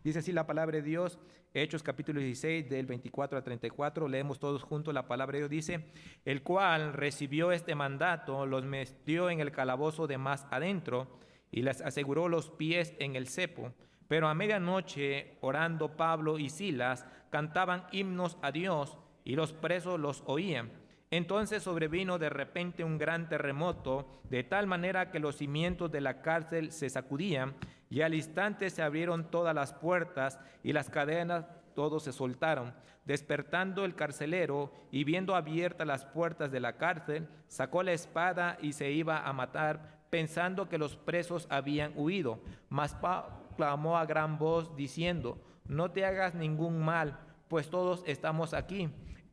Dice así la palabra de Dios, Hechos capítulo 16, del 24 al 34, leemos todos juntos la palabra de Dios, dice: el cual recibió este mandato, los metió en el calabozo de más adentro, y les aseguró los pies en el cepo. Pero a medianoche, orando Pablo y Silas, cantaban himnos a Dios, y los presos los oían. Entonces sobrevino de repente un gran terremoto, de tal manera que los cimientos de la cárcel se sacudían, y al instante se abrieron todas las puertas, y las cadenas todos se soltaron. Despertando el carcelero, y viendo abiertas las puertas de la cárcel, sacó la espada y se iba a matar, pensando que los presos habían huido. Mas clamó a gran voz, diciendo: no te hagas ningún mal, pues todos estamos aquí.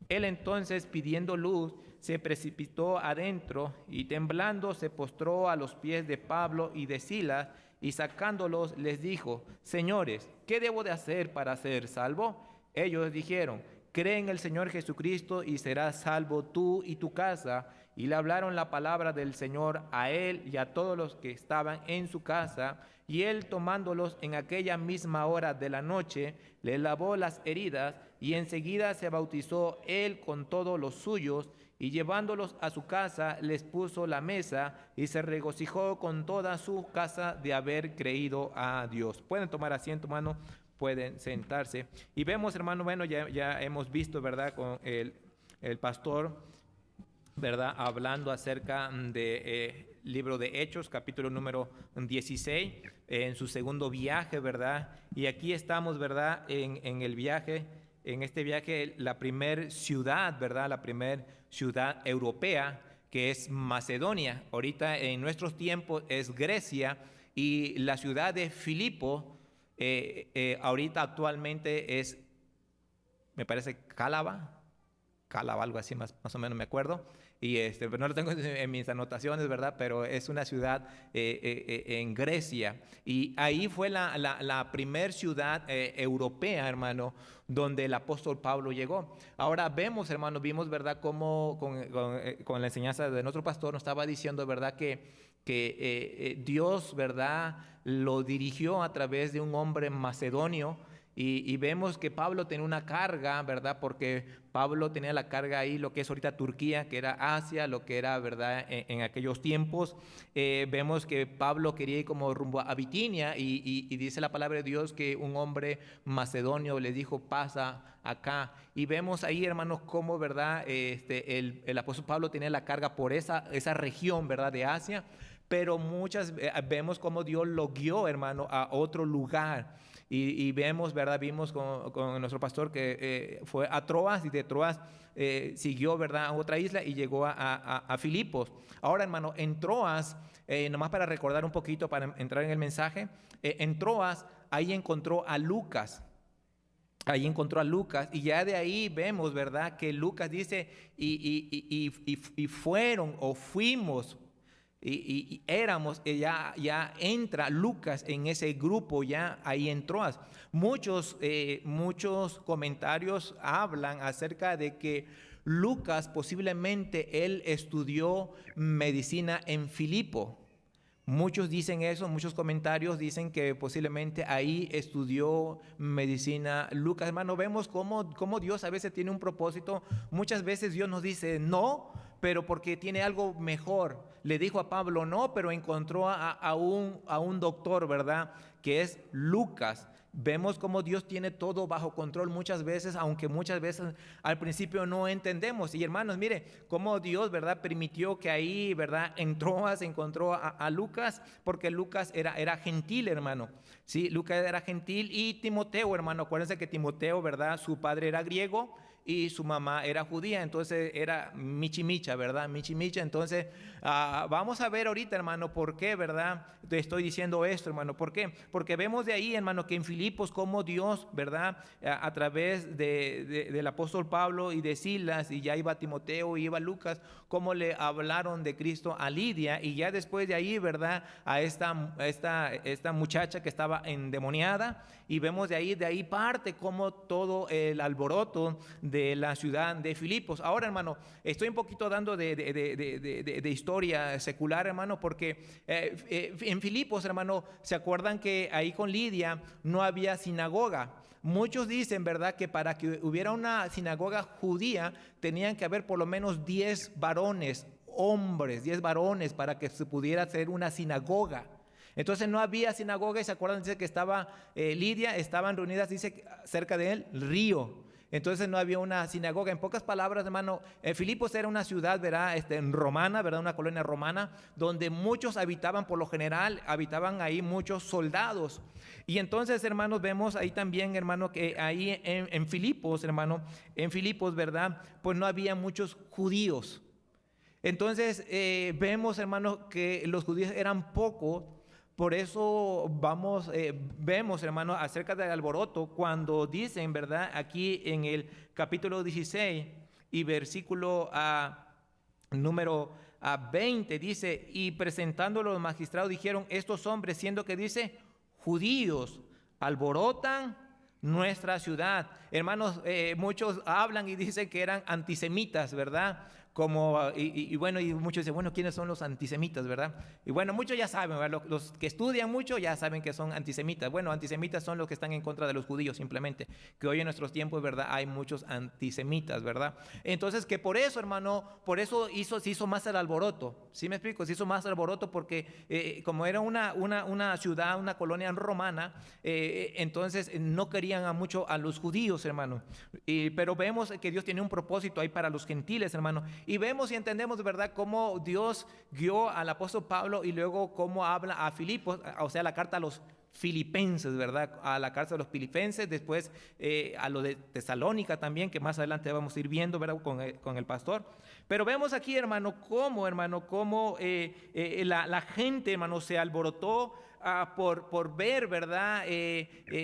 Él entonces, pidiendo luz, se precipitó adentro, y temblando se postró a los pies de Pablo y de Silas, y sacándolos les dijo: señores, ¿qué debo de hacer para ser salvo? Ellos dijeron: cree en el Señor Jesucristo y serás salvo tú y tu casa. Y le hablaron la palabra del Señor a él y a todos los que estaban en su casa. Y él, tomándolos en aquella misma hora de la noche, les lavó las heridas, y enseguida se bautizó él con todos los suyos, y llevándolos a su casa les puso la mesa, y se regocijó con toda su casa de haber creído a Dios. Pueden tomar asiento, hermano, pueden sentarse. Y vemos, hermano, bueno, ya hemos visto, ¿verdad?, con el pastor, ¿verdad?, hablando acerca de libro de Hechos, capítulo número 16, en su segundo viaje, ¿verdad? Y aquí estamos, ¿verdad?, en el viaje, en este viaje, la primer ciudad, ¿verdad?, la primer ciudad europea, que es Macedonia. Ahorita en nuestros tiempos es Grecia, y la ciudad de Filipo, ahorita actualmente es, me parece, Cálaba, algo así, más o menos me acuerdo, y pero no lo tengo en mis anotaciones, ¿verdad? Pero es una ciudad en Grecia, y ahí fue la primer ciudad europea, hermano, donde el apóstol Pablo llegó. Ahora vemos, vimos, ¿verdad?, cómo con la enseñanza de nuestro pastor nos estaba diciendo, ¿verdad?, que Dios, ¿verdad?, lo dirigió a través de un hombre macedonio. Y vemos que Pablo tenía una carga, ¿verdad? Porque Pablo tenía la carga ahí, lo que es ahorita Turquía, que era Asia, lo que era, ¿verdad?, en aquellos tiempos. Vemos que Pablo quería ir como rumbo a Bitinia, y dice la palabra de Dios que un hombre macedonio le dijo: pasa acá. Y vemos ahí, hermanos, cómo, ¿verdad?, el apóstol Pablo tenía la carga por esa región, ¿verdad?, de Asia. Pero vemos cómo Dios lo guió, hermano, a otro lugar. Y vemos, ¿verdad?, vimos con nuestro pastor que fue a Troas, y de Troas siguió, ¿verdad?, a otra isla, y llegó a Filipos. Ahora, hermano, en Troas, nomás para recordar un poquito, para entrar en el mensaje, en Troas, ahí encontró a Lucas. Ahí encontró a Lucas, y ya de ahí vemos, ¿verdad?, que Lucas dice, y fueron o fuimos, y éramos, ya entra Lucas en ese grupo, ya ahí en Troas. Muchos comentarios hablan acerca de que Lucas posiblemente él estudió medicina en Filipo. Muchos dicen eso, muchos comentarios dicen que posiblemente ahí estudió medicina Lucas. Hermano, vemos cómo Dios a veces tiene un propósito. Muchas veces Dios nos dice no, pero porque tiene algo mejor. Le dijo a Pablo no, pero encontró a un doctor, ¿verdad?, que es Lucas. Vemos cómo Dios tiene todo bajo control muchas veces, aunque muchas veces al principio no entendemos. Y hermanos, mire cómo Dios, ¿verdad?, permitió que ahí, ¿verdad?, se encontró a Lucas, porque Lucas era gentil, hermano. Sí, Lucas era gentil. Y Timoteo, hermano, acuérdense que Timoteo, ¿verdad?, su padre era griego y su mamá era judía, entonces era michimicha, ¿verdad? Michimicha. Entonces vamos a ver ahorita, hermano, por qué, ¿verdad?, te estoy diciendo esto, hermano. ¿Por qué? Porque vemos de ahí, hermano, que en Filipos cómo Dios, ¿verdad?, a través del apóstol Pablo y de Silas, y ya iba Timoteo y iba Lucas, cómo le hablaron de Cristo a Lidia, y ya después de ahí, ¿verdad?, a esta muchacha que estaba endemoniada. Y vemos de ahí parte cómo todo el alboroto de la ciudad de Filipos. Ahora, hermano, estoy un poquito dando de historia secular, hermano, porque en Filipos, hermano, ¿se acuerdan que ahí con Lidia no había sinagoga? Muchos dicen, ¿verdad?, que para que hubiera una sinagoga judía tenían que haber por lo menos 10 varones, hombres, 10 varones para que se pudiera hacer una sinagoga. Entonces no había sinagoga y se acuerdan, dice que estaba Lidia, estaban reunidas, dice, cerca de él, río. Entonces no había una sinagoga. En pocas palabras, hermano, Filipos era una ciudad, ¿verdad?, romana, ¿verdad?, una colonia romana, donde muchos habitaban, por lo general, habitaban ahí muchos soldados. Y entonces, hermanos, vemos ahí también, hermano, que ahí en Filipos, hermano, en Filipos, ¿verdad?, pues no había muchos judíos. Entonces vemos, hermano, que los judíos eran pocos. Por eso vemos, hermano, acerca del alboroto, cuando dicen, ¿verdad?, aquí en el capítulo 16 y versículo número 20, dice, y presentándolo los magistrados dijeron, estos hombres, siendo que dice, judíos, alborotan nuestra ciudad. Hermanos, muchos hablan y dicen que eran antisemitas, ¿verdad? Bueno, y muchos dicen, bueno, ¿quiénes son los antisemitas, verdad? Y bueno, muchos ya saben, ¿verdad? Los que estudian mucho ya saben que son antisemitas. Bueno, antisemitas son los que están en contra de los judíos, simplemente. Que hoy en nuestros tiempos, ¿verdad?, hay muchos antisemitas, ¿verdad? Entonces, que por eso, hermano, por eso se hizo más el alboroto. ¿Sí me explico? Se hizo más el alboroto porque como era una ciudad, una colonia romana, entonces no querían mucho a los judíos, hermano. Pero vemos que Dios tiene un propósito ahí para los gentiles, hermano. Y vemos y entendemos, ¿verdad?, cómo Dios guió al apóstol Pablo y luego cómo habla a Filipos, o sea, la carta a los filipenses, ¿verdad?, a la carta de los filipenses, después a lo de Tesalónica también, que más adelante vamos a ir viendo, ¿verdad?, con el pastor. Pero vemos aquí, hermano, cómo la gente, hermano, se alborotó por ver, ¿verdad?,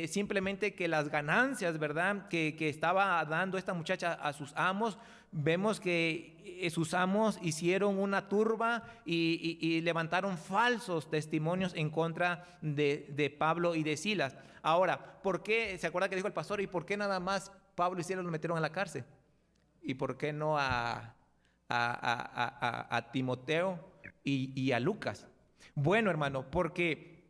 simplemente que las ganancias, ¿verdad?, que estaba dando esta muchacha a sus amos. Vemos que sus amos hicieron una turba y levantaron falsos testimonios en contra de Pablo y de Silas. Ahora, ¿por qué? ¿Se acuerda que dijo el pastor? ¿Y por qué nada más Pablo y Silas los metieron en la cárcel? ¿Y por qué no a Timoteo y a Lucas? Bueno, hermano, porque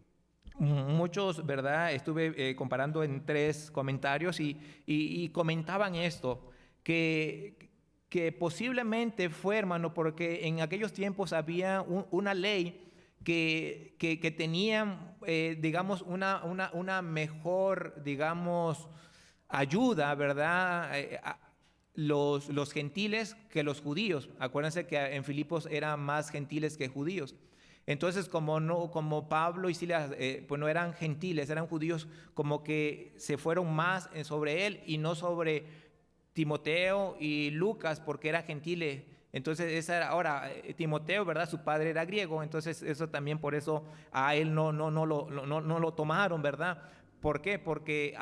muchos, ¿verdad?, estuve comparando en 3 comentarios y comentaban esto, que posiblemente fue, hermano, porque en aquellos tiempos había una ley que tenían, digamos, una mejor, digamos, ayuda, ¿verdad?, los gentiles que los judíos. Acuérdense que en Filipos eran más gentiles que judíos. Entonces, como Pablo y Silas pues no eran gentiles, eran judíos, como que se fueron más sobre él y no sobre Timoteo y Lucas, porque era gentile. Entonces esa era, ahora Timoteo, ¿verdad?, su padre era griego, entonces eso también, por eso a él no lo tomaron, ¿verdad? ¿Por qué? Porque,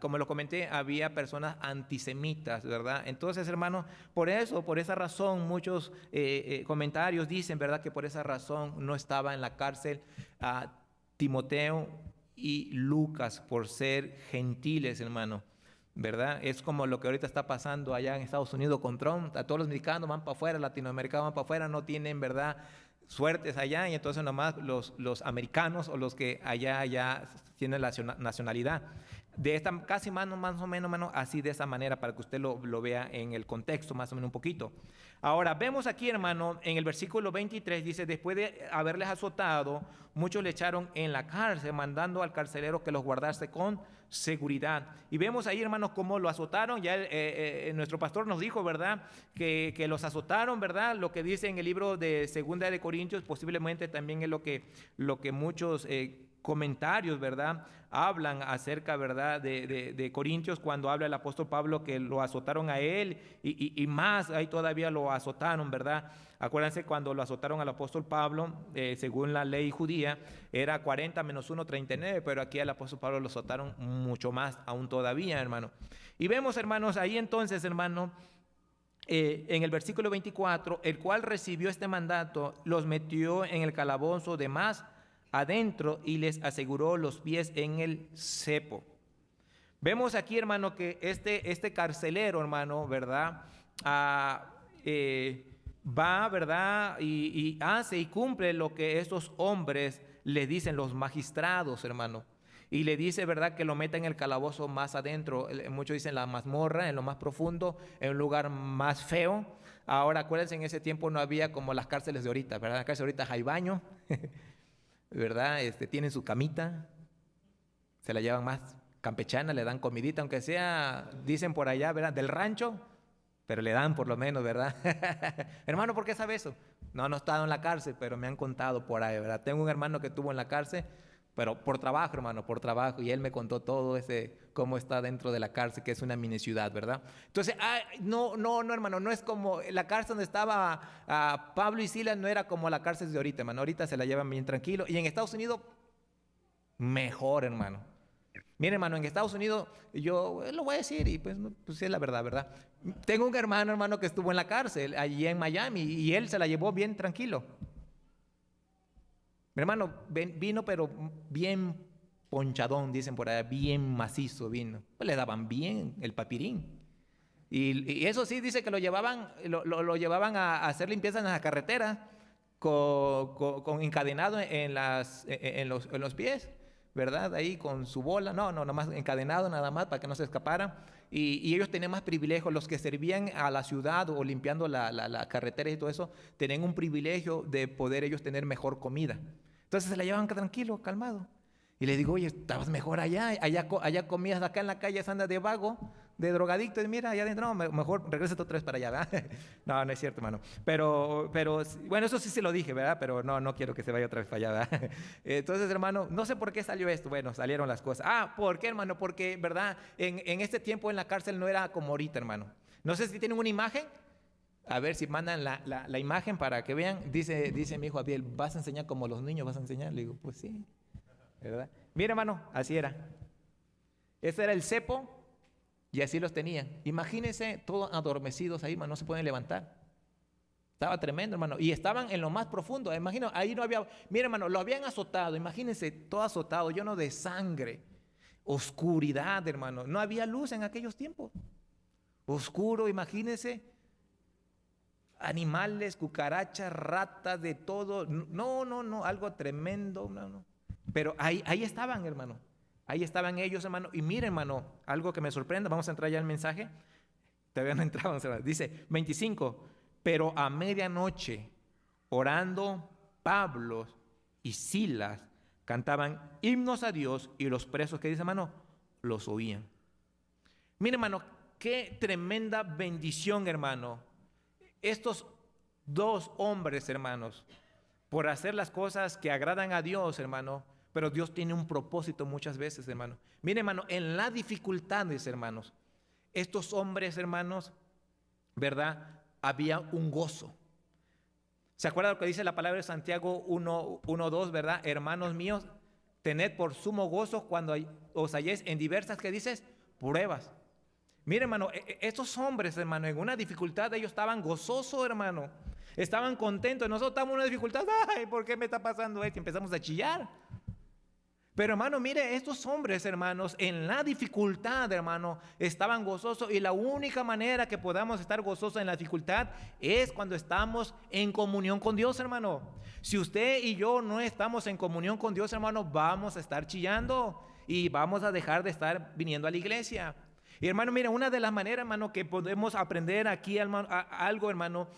como lo comenté, había personas antisemitas, ¿verdad? Entonces, hermano, por esa razón, muchos comentarios dicen, ¿verdad?, que por esa razón no estaba en la cárcel Timoteo y Lucas, por ser gentiles, hermano, ¿verdad? Es como lo que ahorita está pasando allá en Estados Unidos con Trump. A todos los mexicanos van para afuera, latinoamericanos van para afuera, no tienen, ¿verdad?, suertes allá, y entonces nomás los americanos o los que allá tienen la nacionalidad. De esta, casi más o menos así, de esa manera, para que usted lo vea en el contexto, más o menos un poquito. Ahora, vemos aquí, hermano, en el versículo 23, dice, después de haberles azotado, muchos le echaron en la cárcel, mandando al carcelero que los guardase con seguridad. Y vemos ahí, hermanos, cómo lo azotaron. Ya nuestro pastor nos dijo, ¿verdad?, que los azotaron, ¿verdad? Lo que dice en el libro de Segunda de Corintios, posiblemente también es lo que muchos comentarios, ¿verdad?, hablan acerca, ¿verdad?, de Corintios, cuando habla el apóstol Pablo que lo azotaron a él y más, ahí todavía lo azotaron, ¿verdad? Acuérdense cuando lo azotaron al apóstol Pablo, según la ley judía, era 40 menos 1, 39, pero aquí al apóstol Pablo lo azotaron mucho más, aún todavía, hermano. Y vemos, hermanos, ahí entonces, hermano, en el versículo 24, el cual recibió este mandato, los metió en el calabozo de más adentro y les aseguró los pies en el cepo. Vemos aquí, hermano, que este carcelero, hermano, ¿verdad? Va, ¿verdad? Y hace y cumple lo que estos hombres le dicen, los magistrados, hermano. Y le dice, ¿verdad?, que lo meta en el calabozo más adentro. Muchos dicen la mazmorra, en lo más profundo, en un lugar más feo. Ahora, acuérdense, en ese tiempo no había como las cárceles de ahorita, ¿verdad? En las cárceles de ahorita hay baño, ¿verdad? Tienen su camita, se la llevan más campechana, le dan comidita, aunque sea, dicen por allá, ¿verdad?, del rancho, pero le dan por lo menos, ¿verdad? Hermano, ¿por qué sabe eso? No he estado en la cárcel, pero me han contado por ahí, ¿verdad? Tengo un hermano que estuvo en la cárcel, pero por trabajo, hermano, por trabajo, y él me contó todo cómo está dentro de la cárcel, que es una mini ciudad, ¿verdad? Entonces, no, hermano, no es como la cárcel donde estaba Pablo y Silas, no era como la cárcel de ahorita, hermano. Ahorita se la llevan bien tranquilo, y en Estados Unidos, mejor, hermano. Mire, hermano, en Estados Unidos, yo lo voy a decir, y pues es la verdad, ¿verdad? Tengo un hermano, que estuvo en la cárcel, allí en Miami, y él se la llevó bien tranquilo. Mi hermano vino, pero bien ponchadón, dicen por allá, bien macizo vino. Pues le daban bien el papirín. Y eso sí, dice que lo llevaban a hacer limpieza en las carreteras con encadenado en los pies, ¿verdad? Ahí con su bola, no, nada más encadenado, nada más para que no se escapara. Y ellos tenían más privilegios, los que servían a la ciudad o limpiando la carretera y todo eso, tenían un privilegio de poder ellos tener mejor comida. Entonces se la llevaban tranquilo, calmado. Y le digo, oye, estabas mejor allá comías acá en la calle, andas de vago, de drogadicto, y mira, allá adentro, no, mejor regresa otra vez para allá, ¿verdad? No es cierto, hermano. Pero, bueno, eso sí se lo dije, ¿verdad? Pero no quiero que se vaya otra vez para allá, ¿verdad? Entonces, hermano, no sé por qué salió esto. Bueno, salieron las cosas. ¿Por qué, hermano? Porque, ¿verdad? En este tiempo en la cárcel no era como ahorita, hermano. No sé si tienen una imagen. A ver si mandan la imagen para que vean. Dice mi hijo Abiel, ¿vas a enseñar como los niños vas a enseñar? Le digo, pues sí, ¿verdad? Mira, hermano, así era. Ese era el cepo y así los tenían. Imagínense todos adormecidos ahí, hermano, no se pueden levantar. Estaba tremendo, hermano. Y estaban en lo más profundo. Imagino, ahí no había... Mira, hermano, lo habían azotado. Imagínense, todo azotado, lleno de sangre. Oscuridad, hermano. No había luz en aquellos tiempos. Oscuro, imagínense. Animales, cucarachas, ratas, de todo. No, algo tremendo. No. Pero ahí estaban, hermano. Ahí estaban ellos, hermano. Y mire, hermano, algo que me sorprende. Vamos a entrar ya al mensaje. Todavía no entramos, hermano. Dice 25. Pero a medianoche, orando, Pablo y Silas cantaban himnos a Dios, y los presos, ¿qué dice, hermano? Los oían. Mire, hermano, qué tremenda bendición, hermano. Estos dos hombres, hermanos, por hacer las cosas que agradan a Dios, hermano, pero Dios tiene un propósito muchas veces, hermano. Mire, hermano, en las dificultades, hermanos, estos hombres, hermanos, ¿verdad?, había un gozo. ¿Se acuerda lo que dice la palabra de Santiago 1:2, verdad? Hermanos míos, tened por sumo gozo cuando os halléis en diversas, ¿qué dices? Pruebas. Mire, hermano, estos hombres, hermano, en una dificultad, ellos estaban gozosos, hermano. Estaban contentos. Nosotros estamos en una dificultad. Ay, ¿por qué me está pasando esto? Y empezamos a chillar. Pero, hermano, mire, estos hombres, hermanos, en la dificultad, hermano, estaban gozosos. Y la única manera que podamos estar gozosos en la dificultad es cuando estamos en comunión con Dios, hermano. Si usted y yo no estamos en comunión con Dios, hermano, vamos a estar chillando y vamos a dejar de estar viniendo a la iglesia. Y hermano, mira, una de las maneras, hermano, que podemos aprender aquí, hermano, algo, hermano,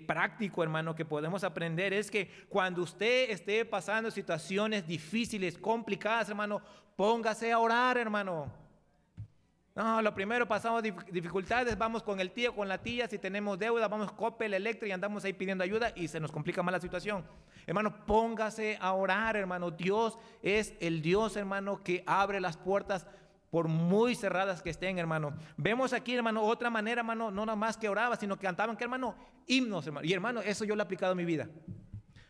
práctico, hermano, que podemos aprender es que cuando usted esté pasando situaciones difíciles, complicadas, hermano, póngase a orar, hermano. No, lo primero, pasamos dificultades, vamos con el tío, con la tía, si tenemos deuda, vamos Coppel, Electra, y andamos ahí pidiendo ayuda y se nos complica más la situación. Hermano, póngase a orar, hermano. Dios es el Dios, hermano, que abre las puertas por muy cerradas que estén, hermano. Vemos aquí, hermano, otra manera, hermano, no nada más que oraba, sino que cantaban, ¿qué, hermano? Himnos, hermano. Y, hermano, eso yo lo he aplicado en mi vida.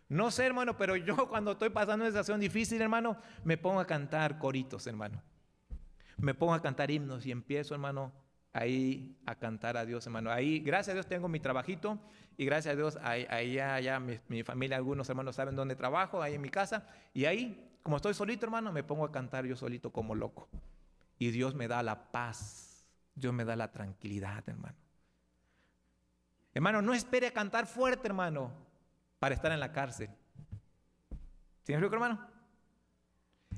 No sé, hermano, pero yo cuando estoy pasando una situación difícil, hermano, me pongo a cantar coritos, hermano. Me pongo a cantar himnos y empiezo, hermano, ahí a cantar a Dios, hermano. Ahí, gracias a Dios, tengo mi trabajito, y gracias a Dios, allá mi familia, algunos hermanos saben dónde trabajo, ahí en mi casa, y ahí, como estoy solito, hermano, me pongo a cantar yo solito como loco. y Dios me da la paz, Dios me da la tranquilidad, hermano. Hermano, no espere a cantar fuerte, hermano, para estar en la cárcel. ¿Sí me explico, hermano?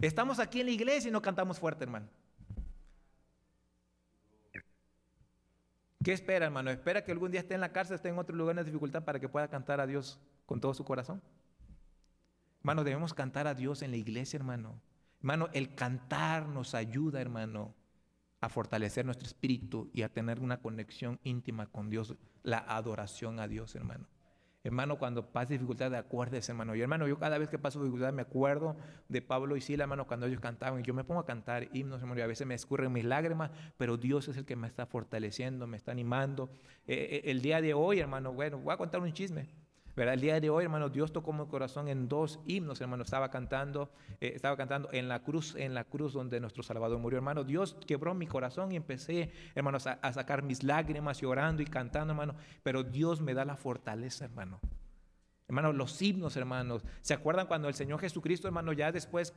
Estamos aquí en la iglesia y no cantamos fuerte, hermano. ¿Qué espera, hermano? ¿Espera que algún día esté en la cárcel, esté en otro lugar de dificultad para que pueda cantar a Dios con todo su corazón? Hermano, debemos cantar a Dios en la iglesia, hermano. Hermano, el cantar nos ayuda, hermano, a fortalecer nuestro espíritu y a tener una conexión íntima con Dios, la adoración a Dios, hermano. Hermano, cuando pase dificultad, acuérdese, hermano. Y hermano, yo cada vez que paso dificultad me acuerdo de Pablo y Sila, hermano, cuando ellos cantaban. Y yo me pongo a cantar himnos, hermano, y a veces me escurren mis lágrimas, pero Dios es el que me está fortaleciendo, me está animando. El día de hoy, hermano, bueno, voy a contar un chisme, ¿verdad? El día de hoy, hermano, Dios tocó mi corazón en 2 himnos, hermano. Estaba cantando en la cruz donde nuestro Salvador murió, hermano. Dios quebró mi corazón y empecé, hermanos, a sacar mis lágrimas, llorando y cantando, hermano. Pero Dios me da la fortaleza, hermano. Hermano, los himnos, hermanos. ¿Se acuerdan cuando el Señor Jesucristo, hermano, ya después,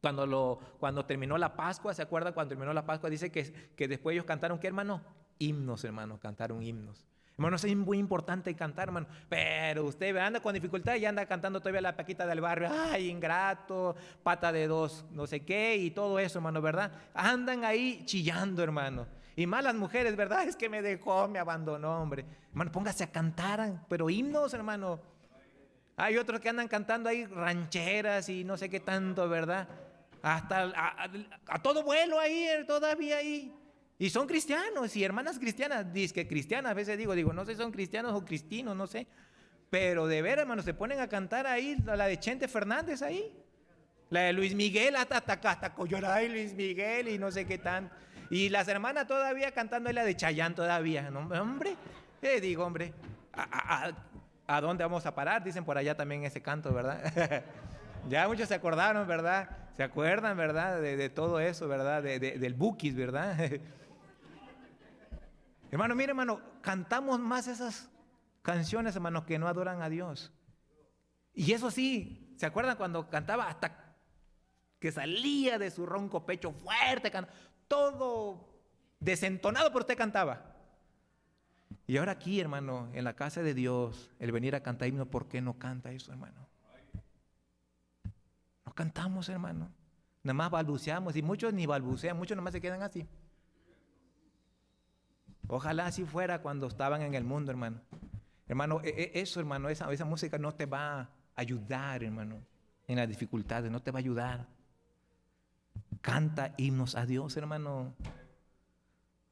cuando terminó la Pascua, ¿se acuerdan cuando terminó la Pascua? Dice que después ellos cantaron, ¿qué, hermano? Himnos, hermano, cantaron himnos. Hermano, es muy importante cantar, hermano. Pero usted anda con dificultad y anda cantando todavía la Paquita del barrio. Ay, ingrato, pata de 2, no sé qué, y todo eso, hermano, ¿verdad? Andan ahí chillando, hermano. Y más las mujeres, ¿verdad? Es que me dejó, me abandonó, hombre. Hermano, póngase a cantar, pero himnos, hermano. Hay otros que andan cantando ahí rancheras y no sé qué tanto, ¿verdad? Hasta a todo vuelo ahí, todavía ahí. Y son cristianos y hermanas cristianas, dizque cristianas, a veces digo, no sé si son cristianos o cristinos, no sé. Pero de ver, hermanos, se ponen a cantar ahí, la de Chente Fernández ahí. La de Luis Miguel, hasta Coyoray, Luis Miguel y no sé qué tan. Y las hermanas todavía cantando ahí la de Chayanne todavía, ¿no? Hombre, digo, hombre, ¿a dónde vamos a parar? Dicen por allá también ese canto, ¿verdad? Ya muchos se acordaron, ¿verdad? Se acuerdan, ¿verdad? De todo eso, ¿verdad? Del Bukis, ¿verdad? Hermano, mire, hermano, cantamos más esas canciones, hermano, que no adoran a Dios. Y eso sí, ¿se acuerdan cuando cantaba hasta que salía de su ronco pecho fuerte, todo desentonado, pero usted cantaba? Y ahora aquí, hermano, en la casa de Dios, el venir a cantar himno, ¿por qué no canta eso, hermano? No cantamos, hermano. Nada más balbuceamos, y muchos ni balbucean, muchos nada más se quedan así. Ojalá así fuera cuando estaban en el mundo, hermano. Hermano, eso, hermano, esa música no te va a ayudar, hermano, en las dificultades, no te va a ayudar. Canta himnos a Dios, hermano.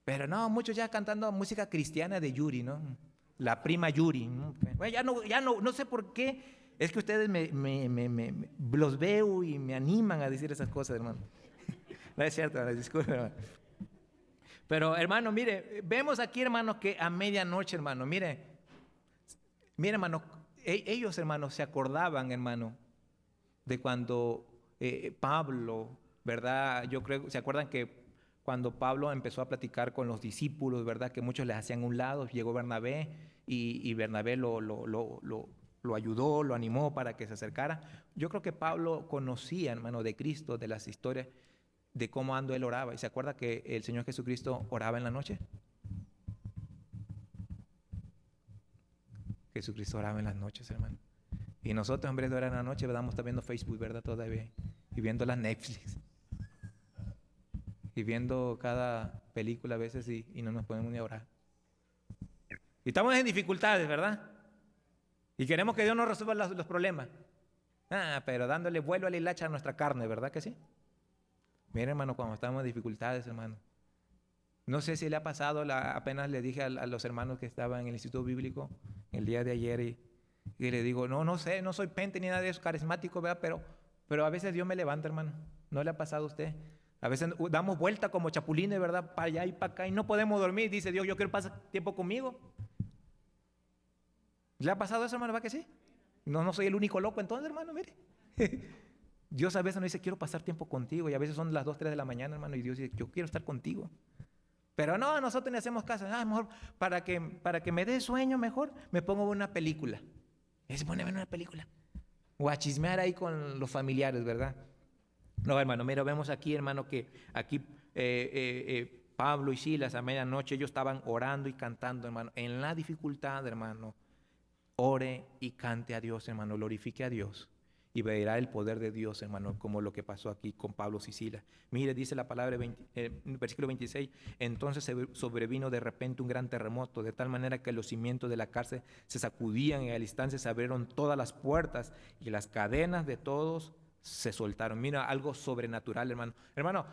Pero no, muchos ya cantando música cristiana de Yuri, ¿no? La prima Yuri, ¿no? Bueno, no sé por qué. Es que ustedes los veo y me animan a decir esas cosas, hermano. No es cierto, disculpe, hermano. Pero, hermano, mire, vemos aquí, hermano, que a medianoche, hermano, mire, hermano, ellos, hermano, se acordaban, hermano, de cuando Pablo, ¿verdad? Yo creo, ¿se acuerdan que cuando Pablo empezó a platicar con los discípulos, ¿verdad? Que muchos les hacían un lado, llegó Bernabé y Bernabé lo ayudó, lo animó para que se acercara. Yo creo que Pablo conocía, hermano, de Cristo, de las historias, de cómo ando él oraba. ¿Y se acuerda que el Señor Jesucristo oraba en la noche? Jesucristo oraba en las noches, hermano. Y nosotros, en vez de orar en la noche, ¿verdad? Estamos viendo Facebook, ¿verdad? Todavía. Y viendo la Netflix. Y viendo cada película a veces y no nos podemos ni orar. Y estamos en dificultades, ¿verdad? Y queremos que Dios nos resuelva los problemas. Pero dándole vuelo a la hilacha a nuestra carne, ¿verdad que sí? Miren, hermano, cuando estamos en dificultades, hermano. No sé si le ha pasado, apenas le dije a los hermanos que estaban en el Instituto Bíblico el día de ayer y le digo, no sé, no soy pente ni nada de eso, carismático, ¿verdad? Pero a veces Dios me levanta, hermano. ¿No le ha pasado a usted? A veces damos vuelta como chapulines, ¿verdad? Para allá y para acá y no podemos dormir. Dice Dios, yo quiero pasar tiempo conmigo. ¿Le ha pasado eso, hermano? ¿Va que sí? No soy el único loco entonces, hermano, mire. Dios a veces nos dice, quiero pasar tiempo contigo. Y a veces son las 2, 3 de la mañana, hermano. Y Dios dice, yo quiero estar contigo. Pero no, nosotros ni hacemos caso. Mejor para que me dé sueño, mejor me pongo una película. Y se pone a ver una película. O a chismear ahí con los familiares, ¿verdad? No, hermano, mira, vemos aquí, hermano, que aquí Pablo y Silas a medianoche, ellos estaban orando y cantando, hermano. En la dificultad, hermano, ore y cante a Dios, hermano, glorifique a Dios. Y verá el poder de Dios, hermano, como lo que pasó aquí con Pablo y Silas. Mire, dice la palabra, versículo 26, entonces sobrevino de repente un gran terremoto, de tal manera que los cimientos de la cárcel se sacudían y al instante se abrieron todas las puertas y las cadenas de todos se soltaron. Mira, algo sobrenatural, hermano. Hermano,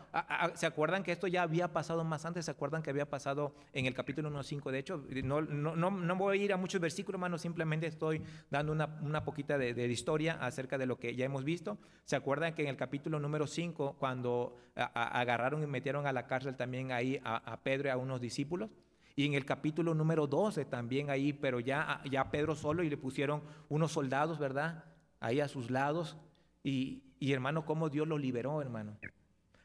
¿se acuerdan que esto ya había pasado más antes? ¿Se acuerdan que había pasado en el capítulo 1:5? De hecho, no voy a ir a muchos versículos, hermano, simplemente estoy dando una poquita de historia acerca de lo que ya hemos visto. ¿Se acuerdan que en el capítulo número 5, cuando agarraron y metieron a la cárcel también ahí a Pedro y a unos discípulos? Y en el capítulo número 12 también ahí, pero ya Pedro solo, y le pusieron unos soldados, ¿verdad? Ahí a sus lados. Y hermano, cómo Dios lo liberó, hermano.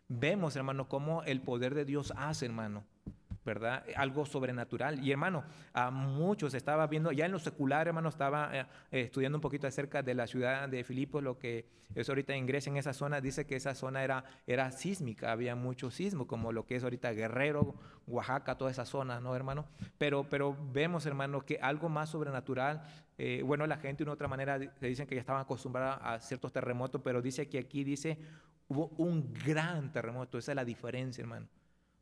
Vemos, hermano, cómo el poder de Dios hace, hermano, ¿verdad? Algo sobrenatural. Y hermano, a muchos estaba viendo, ya en lo secular, hermano, estaba estudiando un poquito acerca de la ciudad de Filipos, lo que es ahorita en Grecia, en esa zona, dice que esa zona era sísmica, había mucho sismo, como lo que es ahorita Guerrero, Oaxaca, toda esa zona, ¿no, hermano? Pero vemos, hermano, que algo más sobrenatural, bueno, la gente de una otra manera se dicen que ya estaban acostumbrados a ciertos terremotos, pero dice que aquí dice, hubo un gran terremoto, esa es la diferencia, hermano,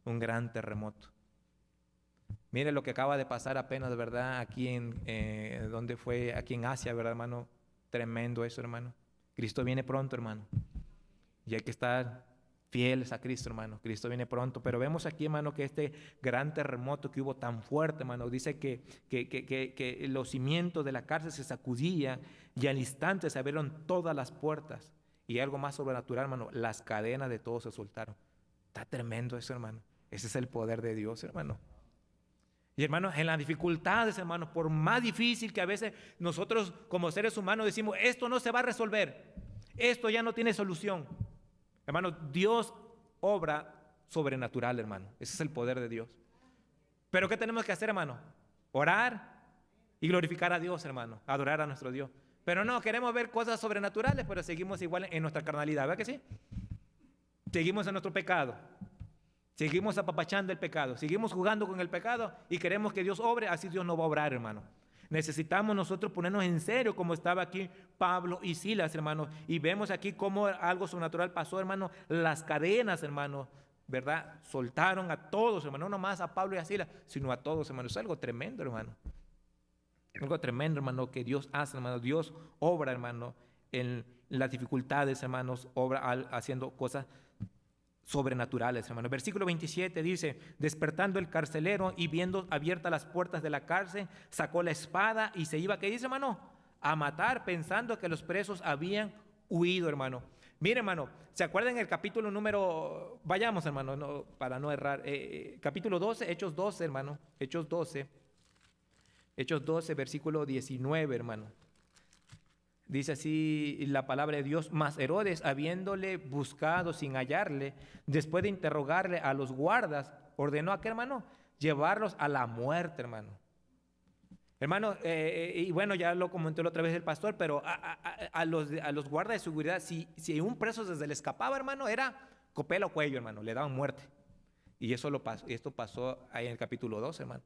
un gran terremoto. Mire lo que acaba de pasar apenas, ¿verdad? Aquí ¿dónde fue? Aquí en Asia, ¿verdad, hermano? Tremendo eso, hermano. Cristo viene pronto, hermano. Y hay que estar fieles a Cristo, hermano. Cristo viene pronto. Pero vemos aquí, hermano, que este gran terremoto que hubo tan fuerte, hermano, dice que los cimientos de la cárcel se sacudían y al instante se abrieron todas las puertas. Y algo más sobrenatural, hermano, las cadenas de todos se soltaron. Está tremendo eso, hermano. Ese es el poder de Dios, hermano. Y hermanos, en las dificultades, hermanos, por más difícil que a veces nosotros como seres humanos decimos, esto no se va a resolver, esto ya no tiene solución. Hermano, Dios obra sobrenatural, hermano. Ese es el poder de Dios. Pero ¿qué tenemos que hacer, hermano? Orar y glorificar a Dios, hermano. Adorar a nuestro Dios. Pero no, queremos ver cosas sobrenaturales, pero seguimos igual en nuestra carnalidad, ¿verdad que sí? Seguimos en nuestro pecado. Seguimos apapachando el pecado, seguimos jugando con el pecado y queremos que Dios obre, así Dios no va a obrar, hermano. Necesitamos nosotros ponernos en serio como estaba aquí Pablo y Silas, hermano. Y vemos aquí cómo algo sobrenatural pasó, hermano. Las cadenas, hermano, ¿verdad? Soltaron a todos, hermano. No nomás a Pablo y a Silas, sino a todos, hermano. Es algo tremendo, hermano. Algo tremendo, hermano, que Dios hace, hermano. Dios obra, hermano, en las dificultades, hermanos. Obra haciendo cosas sobrenaturales, hermano. Versículo 27 dice, despertando el carcelero y viendo abiertas las puertas de la cárcel, sacó la espada y se iba, ¿qué dice, hermano? A matar, pensando que los presos habían huido, hermano. Mire, hermano, ¿se acuerdan el capítulo número, vayamos, hermano, para no errar, capítulo 12, Hechos 12, hermano, Hechos 12, versículo 19, hermano. Dice así la palabra de Dios, mas Herodes, habiéndole buscado sin hallarle, después de interrogarle a los guardas, ordenó a qué, hermano, llevarlos a la muerte, hermano. Hermano, y bueno, ya lo comentó la otra vez el pastor, pero a los guardas de seguridad, si un preso se le escapaba, hermano, era copela o cuello, hermano, le daban muerte. Y esto pasó ahí en el capítulo 2, hermano.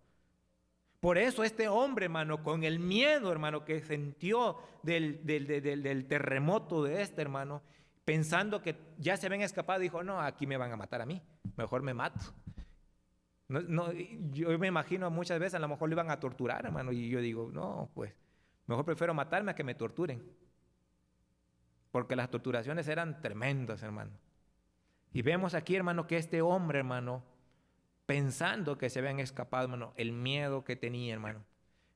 Por eso este hombre, hermano, con el miedo, hermano, que sintió del terremoto de hermano, pensando que ya se habían escapado, dijo, no, aquí me van a matar a mí, mejor me mato. Yo me imagino muchas veces a lo mejor lo iban a torturar, hermano, y yo digo, no, pues, mejor prefiero matarme a que me torturen. Porque las torturaciones eran tremendas, hermano. Y vemos aquí, hermano, que este hombre, hermano, pensando que se habían escapado, hermano, el miedo que tenía, hermano.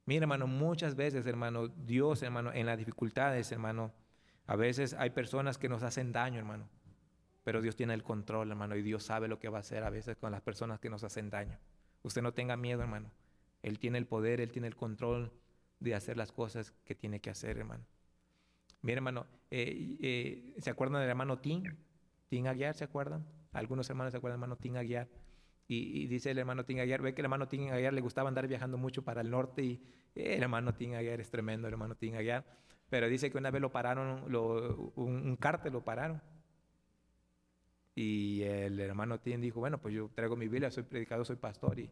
Mira, hermano, muchas veces, hermano, Dios, hermano, en las dificultades, hermano, a veces hay personas que nos hacen daño, hermano, pero Dios tiene el control, hermano, y Dios sabe lo que va a hacer a veces con las personas que nos hacen daño. Usted no tenga miedo, hermano. Él tiene el poder, Él tiene el control de hacer las cosas que tiene que hacer, hermano. Mira, hermano, ¿se acuerdan del hermano Tim Aguiar? ¿Se acuerdan? Algunos hermanos se acuerdan del hermano Tim Aguiar. Y dice el hermano Tim Aguiar, ve que el hermano Tim Aguiar le gustaba andar viajando mucho para el norte y el hermano Tim Aguiar es tremendo, el hermano Tim Aguiar. Pero dice que una vez lo pararon, un cártel lo pararon. Y el hermano Tim dijo, bueno, pues yo traigo mi Biblia, soy predicador, soy pastor. Y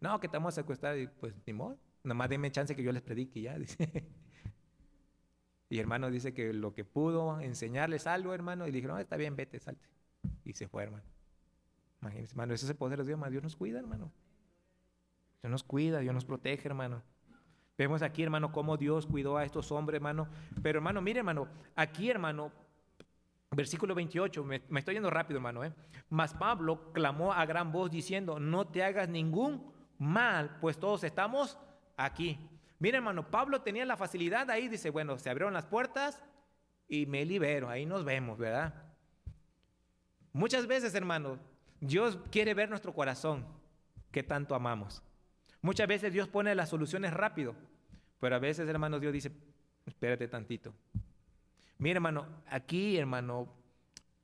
no, que te vamos a secuestrar. Y pues ni modo, nada más denme chance que yo les predique y ya, dice. Y hermano dice que lo que pudo enseñarles algo, hermano, y le dijeron, no, está bien, vete, salte. Y se fue, hermano. Imagínense, hermano, ese es el poder de Dios, hermano. Dios nos cuida, hermano. Dios nos cuida, Dios nos protege, hermano. Vemos aquí, hermano, cómo Dios cuidó a estos hombres, hermano. Pero, hermano, mire, hermano, aquí, hermano, versículo 28, me estoy yendo rápido, hermano. Mas Pablo clamó a gran voz diciendo, no te hagas ningún mal, pues todos estamos aquí. Mire, hermano, Pablo tenía la facilidad ahí, dice, bueno, se abrieron las puertas y me libero, ahí nos vemos, ¿verdad? Muchas veces, hermano, Dios quiere ver nuestro corazón, que tanto amamos. Muchas veces Dios pone las soluciones rápido, pero a veces, hermano, Dios dice, espérate tantito. Mira, hermano, aquí, hermano,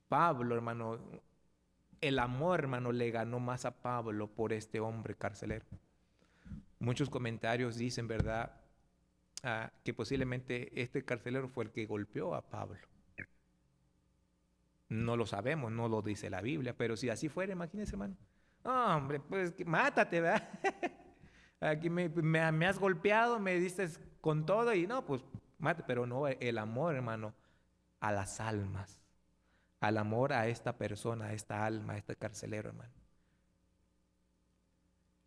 Pablo, hermano, el amor, hermano, le ganó más a Pablo por este hombre carcelero. Muchos comentarios dicen, ¿verdad?, que posiblemente este carcelero fue el que golpeó a Pablo. No lo sabemos, no lo dice la Biblia, pero si así fuera, imagínense, hermano. No, hombre, pues mátate, ¿verdad? Aquí me has golpeado, me diste con todo y no, pues mate, pero no, el amor, hermano, a las almas, al amor a esta persona, a esta alma, a este carcelero, hermano.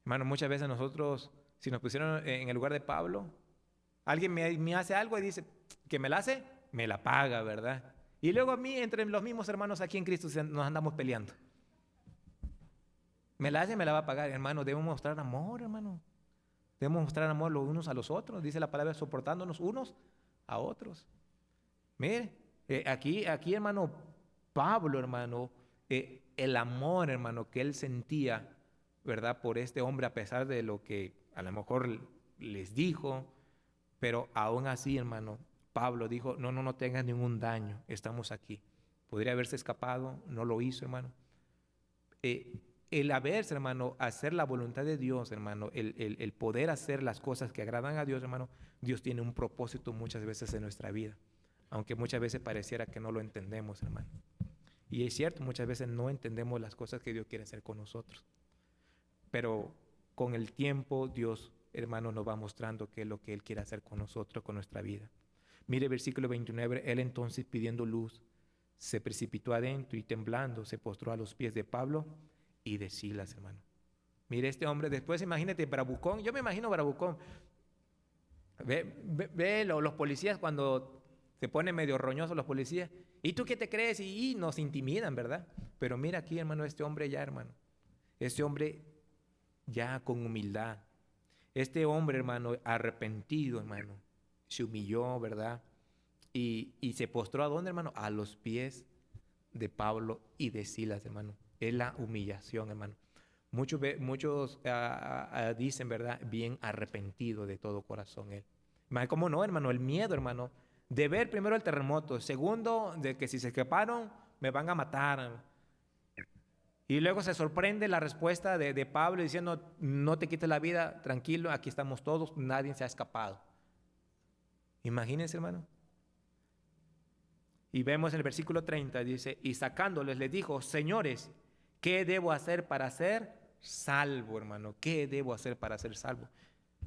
Hermano, muchas veces nosotros, si nos pusieron en el lugar de Pablo, alguien me hace algo y dice que me la hace, me la paga, ¿verdad? Y luego a mí, entre los mismos hermanos aquí en Cristo, nos andamos peleando. Me la hace, me la va a pagar, hermano. Debemos mostrar amor, hermano. Debemos mostrar amor los unos a los otros. Dice la palabra, soportándonos unos a otros. Mire, aquí, hermano, Pablo, hermano, el amor, hermano, que él sentía, ¿verdad?, por este hombre, a pesar de lo que a lo mejor les dijo, pero aún así, hermano, Pablo dijo, no tengas ningún daño, estamos aquí. Podría haberse escapado, no lo hizo, hermano. El haberse, hermano, hacer la voluntad de Dios, hermano, el poder hacer las cosas que agradan a Dios, hermano, Dios tiene un propósito muchas veces en nuestra vida, aunque muchas veces pareciera que no lo entendemos, hermano. Y es cierto, muchas veces no entendemos las cosas que Dios quiere hacer con nosotros, pero con el tiempo Dios, hermano, nos va mostrando qué es lo que Él quiere hacer con nosotros, con nuestra vida. Mire versículo 29, Él entonces, pidiendo luz, se precipitó adentro y temblando se postró a los pies de Pablo y de Silas, hermano. Mire, este hombre, después imagínate, bravucón, yo me imagino bravucón. Ve los policías cuando se ponen medio roñosos los policías. ¿Y tú qué te crees? Y nos intimidan, ¿verdad? Pero mira aquí, hermano, este hombre ya, hermano. Este hombre ya con humildad. Este hombre, hermano, arrepentido, hermano, se humilló, ¿verdad? Y se postró ¿a dónde, hermano? A los pies de Pablo y de Silas, hermano. Es la humillación, hermano. Muchos dicen, ¿verdad?, bien arrepentido de todo corazón él. ¿Cómo no, hermano? El miedo, hermano, de ver primero el terremoto, segundo, de que si se escaparon, me van a matar. Y luego se sorprende la respuesta de Pablo diciendo, no te quites la vida, tranquilo, aquí estamos todos, nadie se ha escapado. Imagínense, hermano. Y vemos en el versículo 30, dice, y sacándoles les dijo, señores, ¿qué debo hacer para ser salvo, hermano? ¿Qué debo hacer para ser salvo?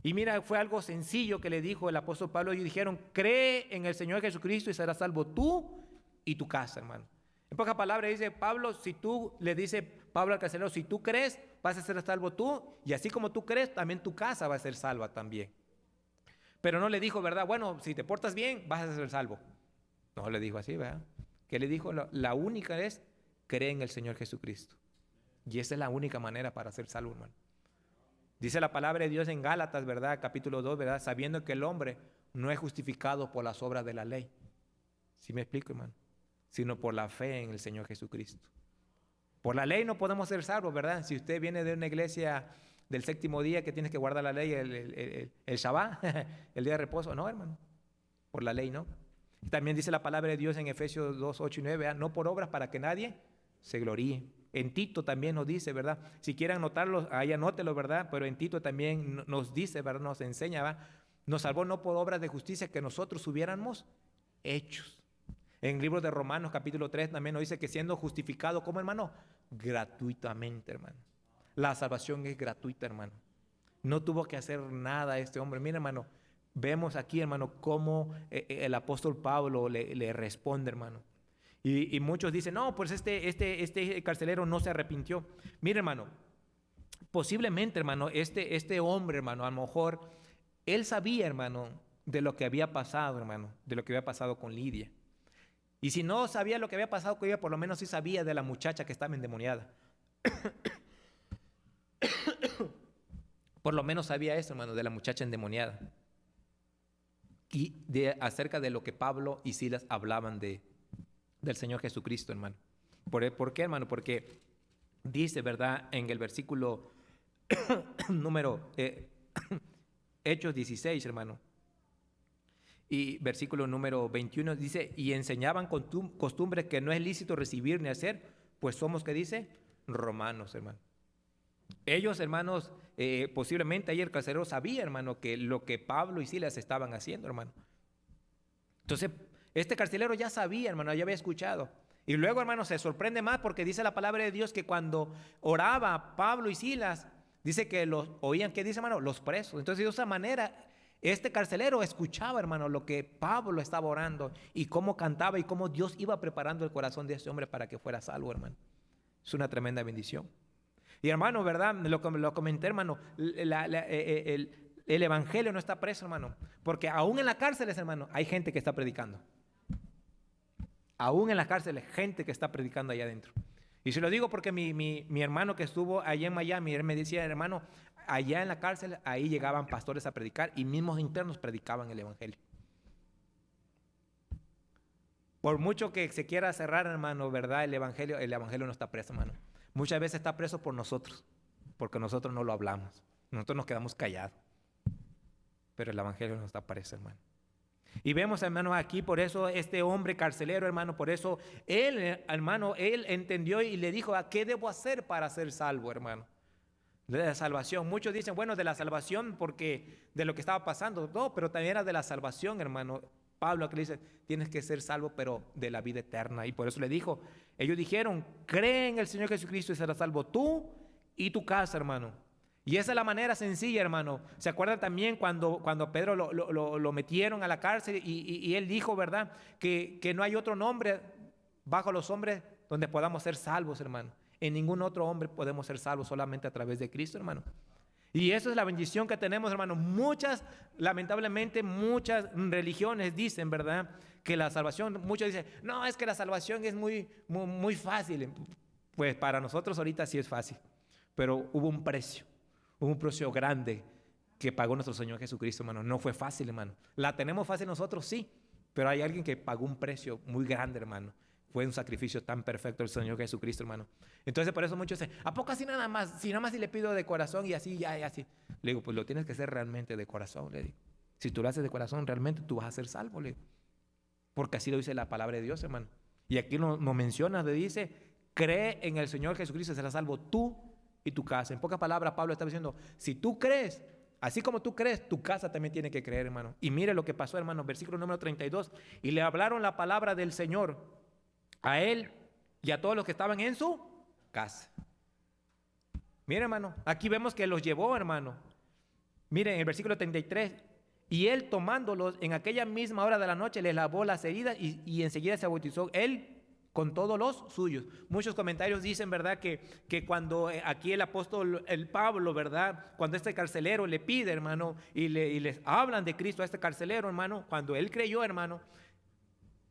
Y mira, fue algo sencillo que le dijo el apóstol Pablo, y dijeron, cree en el Señor Jesucristo y serás salvo tú y tu casa, hermano. En pocas palabras dice Pablo, le dice Pablo al carcelero, si tú crees, vas a ser salvo tú, y así como tú crees, también tu casa va a ser salva también. Pero no le dijo, ¿verdad? Bueno, si te portas bien, vas a ser salvo. No le dijo así, ¿verdad? ¿Qué le dijo? La única es, cree en el Señor Jesucristo. Y esa es la única manera para ser salvo, hermano. Dice la palabra de Dios en Gálatas, ¿verdad? Capítulo 2, ¿verdad? Sabiendo que el hombre no es justificado por las obras de la ley. ¿Sí me explico, hermano? Sino por la fe en el Señor Jesucristo. Por la ley no podemos ser salvos, ¿verdad? Si usted viene de una iglesia del séptimo día que tienes que guardar la ley, el Shabbat, el día de reposo, no, hermano. Por la ley no. También dice la palabra de Dios en Efesios 2, 8 y 9, ¿verdad? No por obras para que nadie se gloríe. En Tito también nos dice, ¿verdad? Si quieren anotarlo, ahí anótelo, ¿verdad? Pero en Tito también nos dice, ¿verdad? Nos enseña, ¿verdad? Nos salvó no por obras de justicia que nosotros hubiéramos hechos, En el libro de Romanos, capítulo 3, también nos dice que siendo justificado, ¿cómo, hermano? Gratuitamente, hermano. La salvación es gratuita, hermano. No tuvo que hacer nada este hombre. Mira, hermano, vemos aquí, hermano, cómo el apóstol Pablo le responde, hermano. Y muchos dicen, no, pues este carcelero no se arrepintió. Mira, hermano, posiblemente, hermano, este hombre, hermano, a lo mejor, él sabía, hermano, de lo que había pasado, hermano, de lo que había pasado con Lidia. Y si no sabía lo que había pasado con ella, por lo menos sí sabía de la muchacha que estaba endemoniada. Por lo menos sabía eso, hermano, de la muchacha endemoniada. Y acerca de lo que Pablo y Silas hablaban del Señor Jesucristo, hermano. ¿Por qué, hermano? Porque dice, ¿verdad? En el versículo número Hechos 16, hermano. Y versículo número 21 dice, y enseñaban costumbres que no es lícito recibir ni hacer, pues somos, ¿qué dice? Romanos, hermano. Ellos, hermanos, posiblemente ahí el carcelero sabía, hermano, que lo que Pablo y Silas estaban haciendo, hermano. Entonces, este carcelero ya sabía, hermano, ya había escuchado. Y luego, hermano, se sorprende más porque dice la palabra de Dios que cuando oraba Pablo y Silas, dice que los oían, ¿qué dice, hermano? Los presos. Entonces, de esa manera, este carcelero escuchaba, hermano, lo que Pablo estaba orando y cómo cantaba y cómo Dios iba preparando el corazón de este hombre para que fuera salvo, hermano. Es una tremenda bendición. Y hermano, ¿verdad? Lo comenté, hermano, el evangelio no está preso, hermano, porque aún en las cárceles, hermano, hay gente que está predicando. Aún en las cárceles, gente que está predicando allá adentro. Y se lo digo porque mi hermano que estuvo allá en Miami, él me decía, hermano, allá en la cárcel, ahí llegaban pastores a predicar y mismos internos predicaban el evangelio. Por mucho que se quiera cerrar, hermano, ¿verdad? El evangelio no está preso, hermano. Muchas veces está preso por nosotros, porque nosotros no lo hablamos. Nosotros nos quedamos callados. Pero el evangelio no está preso, hermano. Y vemos, hermano, aquí por eso este hombre carcelero, hermano, por eso él, hermano, él entendió y le dijo, ¿a qué debo hacer para ser salvo, hermano? De la salvación. Muchos dicen, bueno, de la salvación porque de lo que estaba pasando. No, pero también era de la salvación, hermano. Pablo que le dice, tienes que ser salvo, pero de la vida eterna. Y por eso le dijo, ellos dijeron, cree en el Señor Jesucristo y serás salvo tú y tu casa, hermano. Y esa es la manera sencilla, hermano. ¿Se acuerdan también cuando Pedro lo metieron a la cárcel y él dijo, verdad, que no hay otro nombre bajo los hombres donde podamos ser salvos, hermano? En ningún otro hombre podemos ser salvos, solamente a través de Cristo, hermano. Y eso es la bendición que tenemos, hermano. Lamentablemente, muchas religiones dicen, ¿verdad?, que la salvación, muchos dicen, no, es que la salvación es muy fácil. Pues para nosotros ahorita sí es fácil, pero hubo un precio grande que pagó nuestro Señor Jesucristo, hermano. No fue fácil, hermano. La tenemos fácil nosotros, sí, pero hay alguien que pagó un precio muy grande, hermano. Fue un sacrificio tan perfecto el Señor Jesucristo, hermano. Entonces, por eso muchos dicen, ¿a poco así nada más? Si nada más si le pido de corazón y así, ya, y así. Le digo, pues lo tienes que hacer realmente de corazón, le digo. Si tú lo haces de corazón, realmente tú vas a ser salvo, le digo. Porque así lo dice la palabra de Dios, hermano. Y aquí nos menciona, le dice, cree en el Señor Jesucristo, serás salvo tú y tu casa. En pocas palabras, Pablo está diciendo, si tú crees, así como tú crees, tu casa también tiene que creer, hermano. Y mire lo que pasó, hermano, versículo número 32. Y le hablaron la palabra del Señor a él y a todos los que estaban en su casa. Mire, hermano, aquí vemos que los llevó, hermano. Miren, en el versículo 33, y él tomándolos en aquella misma hora de la noche, les lavó las heridas y enseguida se bautizó él con todos los suyos. Muchos comentarios dicen, ¿verdad?, que cuando aquí el apóstol, el Pablo, ¿verdad?, cuando este carcelero le pide, hermano, y les hablan de Cristo a este carcelero, hermano, cuando él creyó, hermano,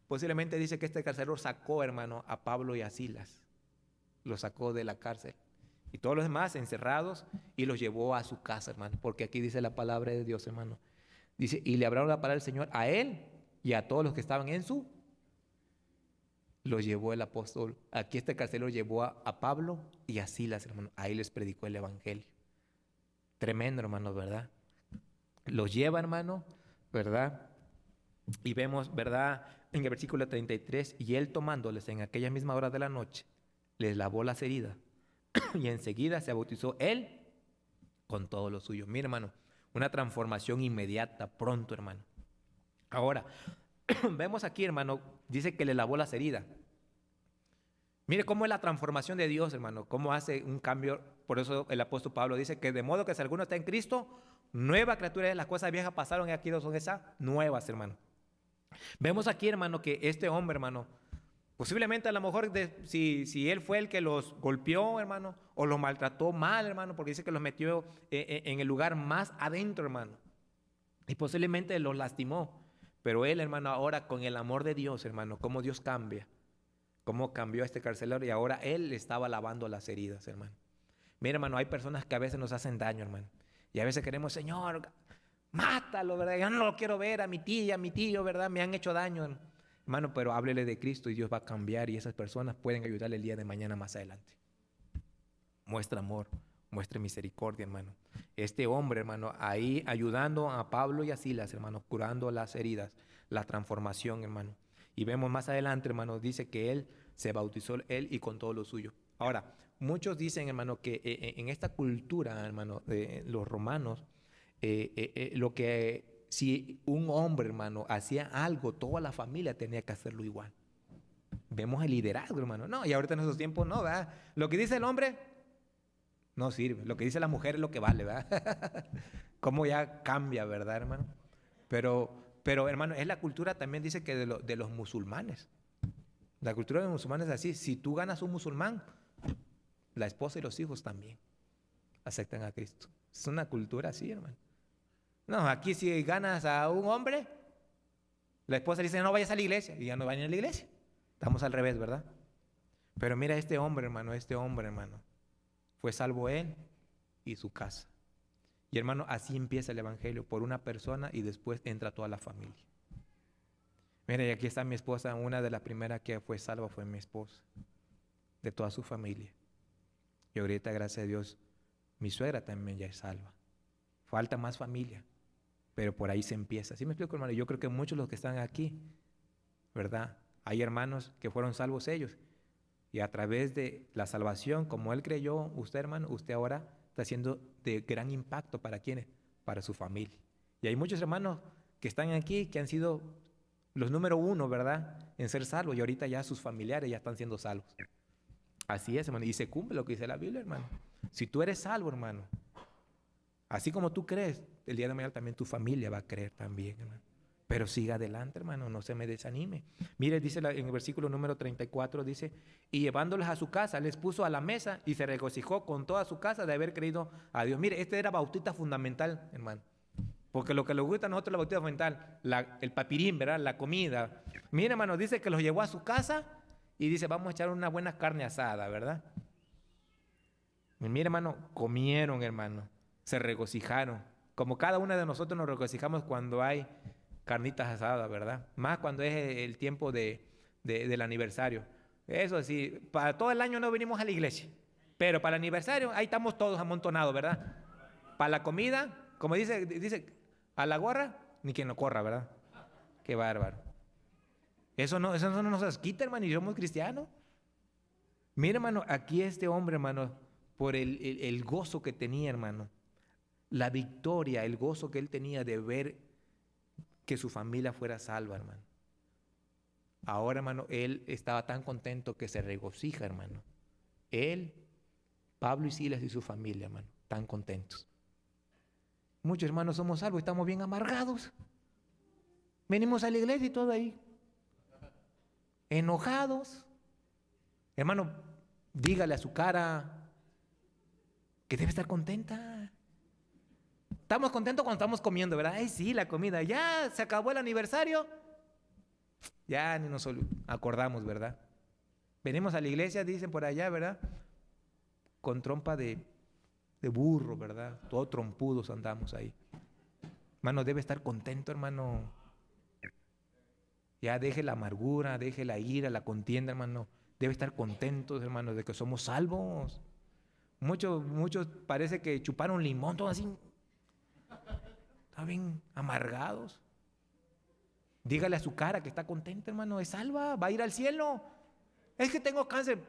posiblemente dice que este carcelero sacó, hermano, a Pablo y a Silas. Los sacó de la cárcel. Y todos los demás encerrados y los llevó a su casa, hermano. Porque aquí dice la palabra de Dios, hermano. Dice, y le hablaron la palabra del Señor a él y a todos los que estaban en su. Los llevó el apóstol. Aquí este carcelero llevó a Pablo y a Silas, hermano. Ahí les predicó el evangelio. Tremendo, hermano, ¿verdad? Los lleva, hermano, ¿verdad? Y vemos, ¿verdad?, en el versículo 33, y él tomándoles en aquella misma hora de la noche, les lavó las heridas y enseguida se bautizó él con todo lo suyo. Mira, hermano, una transformación inmediata, pronto, hermano. Ahora, Vemos aquí, hermano, dice que le lavó las heridas. Mire cómo es la transformación de Dios, hermano, cómo hace un cambio. Por eso el apóstol Pablo dice que de modo que si alguno está en Cristo, nueva criatura es, las cosas viejas pasaron y aquí son esas nuevas, hermano. Vemos aquí, hermano, que este hombre, hermano, posiblemente a lo mejor si él fue el que los golpeó, hermano, o los maltrató mal, hermano, porque dice que los metió en el lugar más adentro, hermano, y posiblemente los lastimó. Pero él, hermano, ahora con el amor de Dios, hermano, cómo Dios cambia, cómo cambió a este carcelero y ahora él le estaba lavando las heridas, hermano. Mira, hermano, hay personas que a veces nos hacen daño, hermano, y a veces queremos, Señor, mátalo, ¿verdad? Yo no lo quiero ver, a mi tía, a mi tío, ¿verdad? Me han hecho daño, hermano, pero háblele de Cristo y Dios va a cambiar y esas personas pueden ayudarle el día de mañana más adelante. Muestra amor, muestre misericordia, hermano. Este hombre, hermano, ahí ayudando a Pablo y a Silas, hermano, curando las heridas, la transformación, hermano. Y vemos más adelante, hermano, dice que él se bautizó, él y con todo lo suyo. Ahora, muchos dicen, hermano, que en esta cultura, hermano, de los romanos, lo que si un hombre, hermano, hacía algo, toda la familia tenía que hacerlo igual. Vemos el liderazgo, hermano. No, y ahorita en esos tiempos no, ¿verdad? Lo que dice el hombre no sirve. Lo que dice la mujer es lo que vale, ¿verdad? Cómo ya cambia, ¿verdad, hermano? Pero hermano, es la cultura también dice que de los musulmanes. La cultura de los musulmanes es así. Si tú ganas un musulmán, la esposa y los hijos también aceptan a Cristo. Es una cultura así, hermano. No, aquí si ganas a un hombre, la esposa dice, no vayas a la iglesia, y ya no vayan a la iglesia. Estamos al revés, ¿verdad? Pero mira este hombre, hermano, fue salvo él y su casa. Y hermano, así empieza el evangelio, por una persona y después entra toda la familia. Mira, y aquí está mi esposa, una de las primeras que fue salva fue mi esposa, de toda su familia. Y ahorita, gracias a Dios, mi suegra también ya es salva. Falta más familia, pero por ahí se empieza. ¿Sí me explico, hermano? Yo creo que muchos de los que están aquí, ¿verdad? Hay hermanos que fueron salvos ellos. Y a través de la salvación, como él creyó, usted, hermano, usted ahora está haciendo de gran impacto para quienes, para su familia. Y hay muchos hermanos que están aquí, que han sido los número uno, ¿verdad? En ser salvos. Y ahorita ya sus familiares ya están siendo salvos. Así es, hermano. Y se cumple lo que dice la Biblia, hermano. Si tú eres salvo, hermano, así como tú crees, el día de mañana también tu familia va a creer también, hermano. Pero siga adelante, hermano, no se me desanime. Mire, dice en el versículo número 34, dice, y llevándoles a su casa, les puso a la mesa y se regocijó con toda su casa de haber creído a Dios. Mire, este era bautista fundamental, hermano. Porque lo que le gusta a nosotros la bautista fundamental, el papirín, ¿verdad? La comida. Mire, hermano, dice que los llevó a su casa y dice, vamos a echar una buena carne asada, ¿verdad? Y mire, hermano, comieron, hermano, se regocijaron. Como cada uno de nosotros nos regocijamos cuando hay carnitas asadas, ¿verdad? Más cuando es el tiempo del aniversario. Eso sí, para todo el año no venimos a la iglesia, pero para el aniversario ahí estamos todos amontonados, ¿verdad? Para la comida, como dice, a la gorra, ni quien lo corra, ¿verdad? Qué bárbaro. Eso no nos quita, hermano, y somos cristianos. Mira, hermano, aquí este hombre, hermano, por el gozo que tenía, hermano, la victoria, el gozo que él tenía de ver que su familia fuera salva, hermano. Ahora, hermano, él estaba tan contento que se regocija, hermano. Él, Pablo y Silas y su familia, hermano, tan contentos. Muchos hermanos somos salvos y estamos bien amargados. Venimos a la iglesia y todo ahí, enojados. Hermano, dígale a su cara que debe estar contenta. Estamos contentos cuando estamos comiendo, ¿verdad? Ay, sí, la comida. Ya se acabó el aniversario. Ya ni nos acordamos, ¿verdad? Venimos a la iglesia, dicen por allá, ¿verdad? Con trompa de burro, ¿verdad? Todos trompudos andamos ahí. Hermano, debe estar contento, hermano. Ya deje la amargura, deje la ira, la contienda, hermano. Debe estar contentos, hermano, de que somos salvos. Muchos parece que chuparon limón, todo así. Están bien amargados. Dígale a su cara que está contenta, hermano, es salva, va a ir al cielo. Es que tengo cáncer.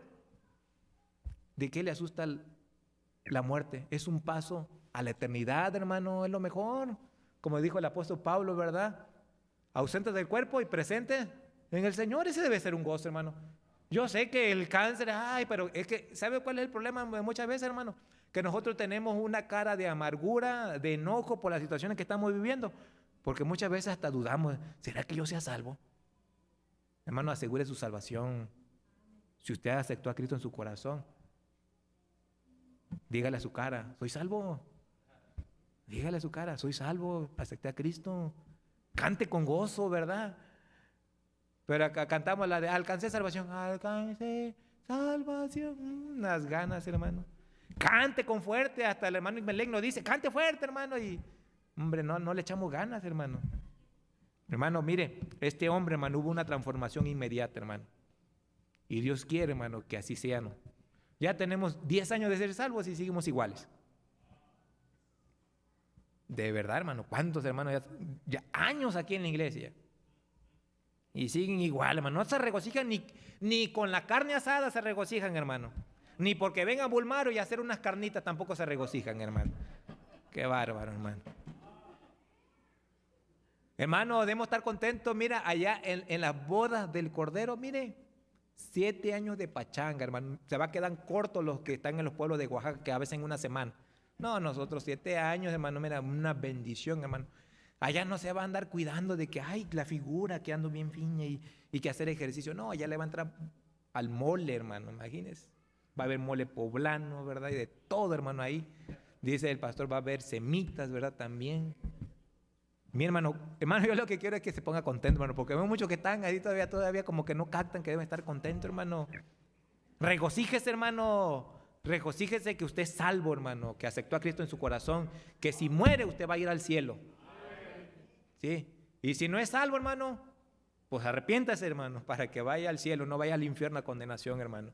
¿De qué le asusta la muerte? Es un paso a la eternidad, hermano, es lo mejor. Como dijo el apóstol Pablo, ¿verdad? ausentes del cuerpo y presentes en el Señor. Ese debe ser un gozo, hermano. Yo sé que el cáncer, pero es que, ¿sabe cuál es el problema muchas veces, hermano? Que nosotros tenemos una cara de amargura, de enojo por las situaciones que estamos viviendo, porque muchas veces hasta dudamos, ¿será que yo sea salvo? Hermano, asegure su salvación. Si usted aceptó a Cristo en su corazón, dígale a su cara, soy salvo. Dígale a su cara, soy salvo, acepté a Cristo. Cante con gozo, ¿verdad? Pero acá cantamos la de alcancé salvación. Alcancé salvación. Unas ganas, hermano. Cante con fuerte, hasta el hermano Imelec nos dice, cante fuerte, hermano. Y, hombre, no le echamos ganas, hermano. Hermano, mire, este hombre, hermano, hubo una transformación inmediata, hermano. Y Dios quiere, hermano, que así sea, ¿no? Ya tenemos 10 años de ser salvos y seguimos iguales. De verdad, hermano, ¿cuántos hermanos ya años aquí en la iglesia? Y siguen igual, hermano. No se regocijan ni con la carne asada se regocijan, hermano. Ni porque venga a Bulmaro y a hacer unas carnitas tampoco se regocijan, hermano. Qué bárbaro, hermano. Hermano, debemos estar contentos. Mira, allá en las bodas del Cordero, mire, 7 años de pachanga, hermano. Se va a quedar cortos los que están en los pueblos de Oaxaca, que a veces en una semana. No, nosotros 7 años, hermano, mira, una bendición, hermano. Allá no se va a andar cuidando de que, la figura, que ando bien fina y que hacer ejercicio. No, allá le va a entrar al mole, hermano, imagínense. Va a haber mole poblano, ¿verdad? Y de todo, hermano, ahí. Dice el pastor, va a haber semitas, ¿verdad? También. Mi hermano, yo lo que quiero es que se ponga contento, hermano, porque veo muchos que están ahí todavía como que no captan que deben estar contentos, hermano. Regocíjese, hermano. Regocíjese que usted es salvo, hermano, que aceptó a Cristo en su corazón, que si muere usted va a ir al cielo. ¿Sí? Y si no es salvo, hermano, pues arrepiéntase, hermano, para que vaya al cielo, no vaya al infierno a condenación, hermano.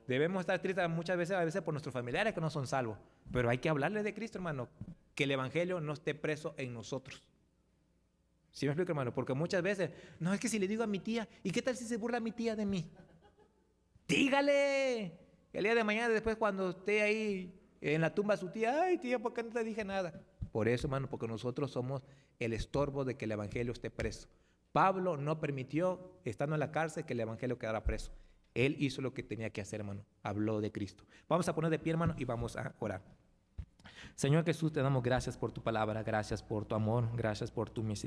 Debemos estar tristes muchas veces, a veces por nuestros familiares que no son salvos, pero hay que hablarle de Cristo, hermano, que el evangelio no esté preso en nosotros. ¿Sí me explico, hermano? Porque muchas veces, no, es que si le digo a mi tía, ¿y qué tal si se burla mi tía de mí? Dígale. El día de mañana, después cuando esté ahí en la tumba de su tía, ay tía, ¿por qué no te dije nada? Por eso, hermano, porque nosotros somos el estorbo de que el evangelio esté preso. Pablo no permitió, estando en la cárcel, que el evangelio quedara preso. Él hizo lo que tenía que hacer, hermano. Habló de Cristo. Vamos a poner de pie, hermano, y vamos a orar. Señor Jesús, te damos gracias por tu palabra, gracias por tu amor, gracias por tu misericordia.